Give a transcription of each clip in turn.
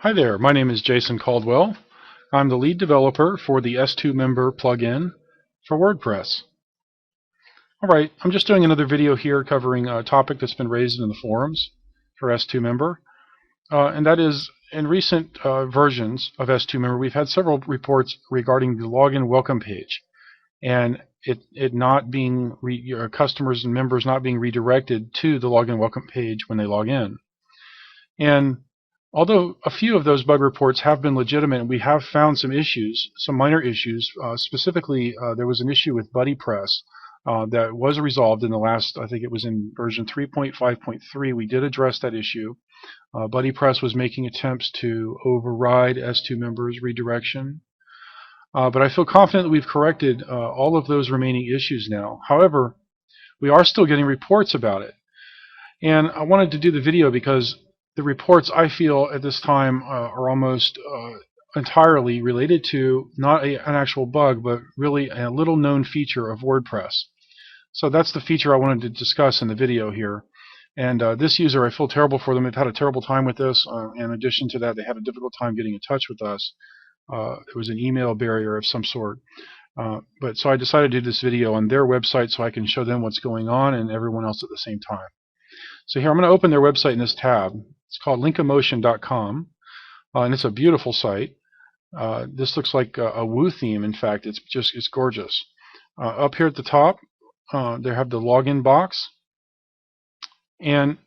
Hi there, my name is Jason Caldwell. I'm the lead developer for the s2Member plugin for WordPress. Alright, I'm just doing another video here covering a topic that's been raised in the forums for s2Member. And that is, in recent versions of s2Member, we've had several reports regarding the login welcome page and it not being, customers and members not being redirected to the login welcome page when they log in. And although a few of those bug reports have been legitimate, we have found some issues, some minor issues. Specifically, there was an issue with BuddyPress that was resolved in the last, I think it was in version 3.5.3. We did address that issue. BuddyPress was making attempts to override s2Member's redirection. But I feel confident that we've corrected all of those remaining issues now. However, we are still getting reports about it. And I wanted to do the video because the reports, I feel, at this time are almost entirely related to not an actual bug, but really a little known feature of WordPress. So that's the feature I wanted to discuss in the video here. And this user, I feel terrible for them. They've had a terrible time with this. In addition to that, they had a difficult time getting in touch with us. It was an email barrier of some sort. But so I decided to do this video on their website so I can show them what's going on and everyone else at the same time. So here I'm going to open their website in this tab. It's called linkomotion.com, and it's a beautiful site. This looks like a Woo theme. In fact, it's gorgeous. Up here at the top, they have the login box, and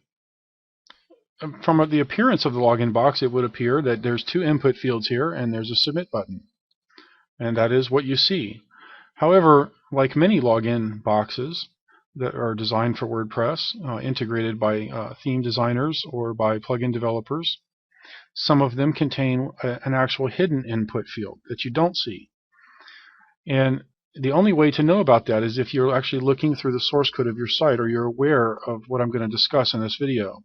from the appearance of the login box, it would appear that there's two input fields here, and there's a submit button, and that is what you see. However, like many login boxes that are designed for WordPress, integrated by theme designers or by plugin developers, some of them contain an actual hidden input field that you don't see. And the only way to know about that is if you're actually looking through the source code of your site or you're aware of what I'm going to discuss in this video.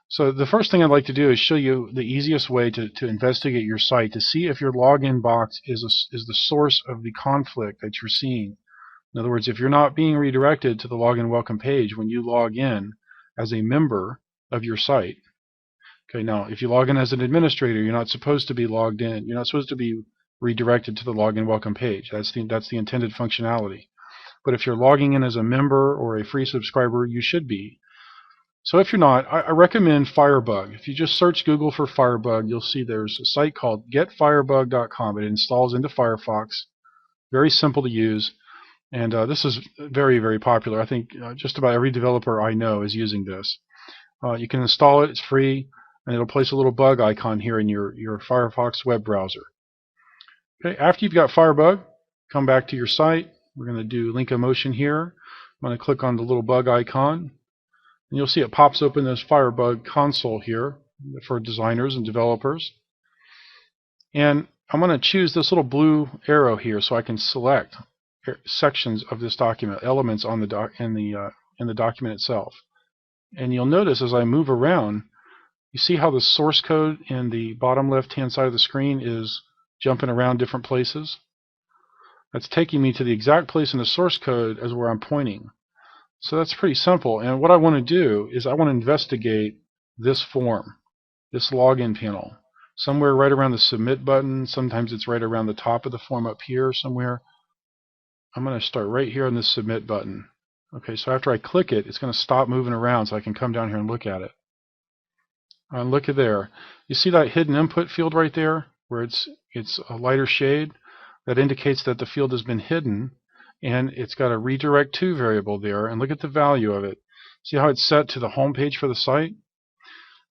So the first thing I'd like to do is show you the easiest way to investigate your site to see if your login box is the source of the conflict that you're seeing. In other words, if you're not being redirected to the login welcome page when you log in as a member of your site. Okay, now if you log in as an administrator, you're not supposed to be logged in. You're not supposed to be redirected to the login welcome page. That's the intended functionality. But if you're logging in as a member or a free subscriber, you should be. So if you're not, I recommend Firebug. If you just search Google for Firebug, you'll see there's a site called getfirebug.com. It installs into Firefox. Very simple to use. And this is very, very popular. I think just about every developer I know is using this. You can install it. It's free. And it'll place a little bug icon here in your Firefox web browser. Okay, after you've got Firebug, come back to your site. We're going to do Linkomotion here. I'm going to click on the little bug icon. And you'll see it pops open this Firebug console here for designers and developers. And I'm going to choose this little blue arrow here so I can select sections of this document, elements on the in the document itself. And you'll notice as I move around, you see how the source code in the bottom left-hand side of the screen is jumping around different places? That's taking me to the exact place in the source code as where I'm pointing. So that's pretty simple. And what I want to do is I want to investigate this form, this login panel, somewhere right around the submit button. Sometimes it's right around the top of the form up here somewhere. I'm going to start right here on this submit button. Okay, so after I click it, it's going to stop moving around so I can come down here and look at it. And look at there. You see that hidden input field right there where it's a lighter shade? That indicates that the field has been hidden, and it's got a redirect to variable there. And look at the value of it. See how it's set to the home page for the site?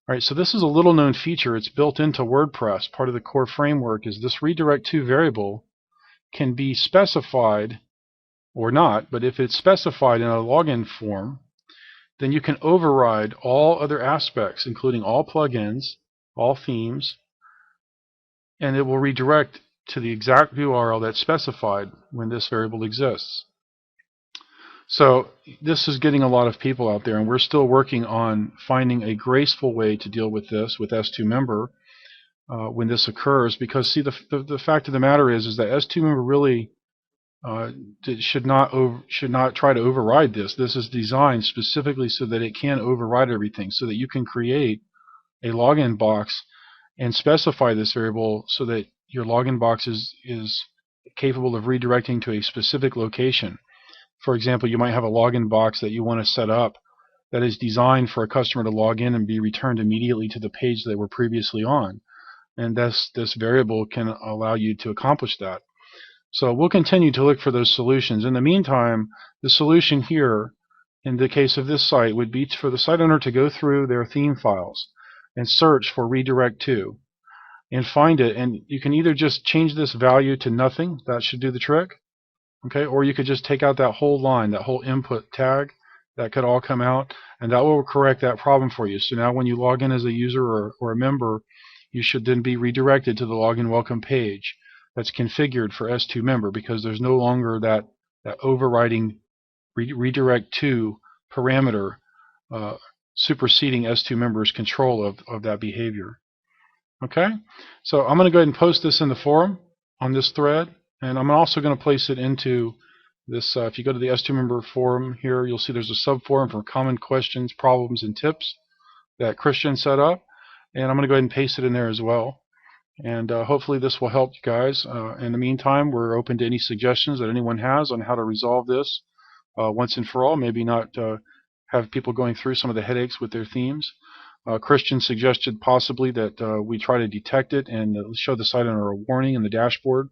All right, so this is a little known feature. It's built into WordPress. Part of the core framework is this redirect to variable can be specified or not, but if it's specified in a login form, then you can override all other aspects, including all plugins, all themes, and it will redirect to the exact URL that's specified when this variable exists. So this is getting a lot of people out there, and we're still working on finding a graceful way to deal with this with s2Member when this occurs, because see, the fact of the matter is that s2Member really should not try to override this. This is designed specifically so that it can override everything, so that you can create a login box and specify this variable so that your login box is capable of redirecting to a specific location. For example, you might have a login box that you want to set up that is designed for a customer to log in and be returned immediately to the page they were previously on. And this variable can allow you to accomplish that. So we'll continue to look for those solutions. In the meantime, the solution here, in the case of this site, would be for the site owner to go through their theme files and search for redirect to and find it. And you can either just change this value to nothing, that should do the trick, okay, or you could just take out that whole line, that whole input tag. That could all come out, and that will correct that problem for you. So now when you log in as a user or a member, you should then be redirected to the login welcome page that's configured for s2Member, because there's no longer that overriding redirect to parameter superseding s2Member's control of that behavior. Okay, so I'm going to go ahead and post this in the forum on this thread, and I'm also going to place it into this. If you go to the s2Member forum here, you'll see there's a subforum for common questions, problems, and tips that Christian set up, and I'm going to go ahead and paste it in there as well. And hopefully this will help you guys. In the meantime, we're open to any suggestions that anyone has on how to resolve this once and for all. Maybe not have people going through some of the headaches with their themes. Christian suggested possibly that we try to detect it and show the site owner a warning in the dashboard.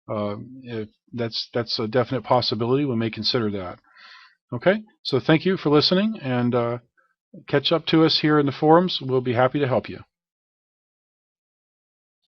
If that's a definite possibility, we may consider that. Okay, so thank you for listening, and catch up to us here in the forums. We'll be happy to help you.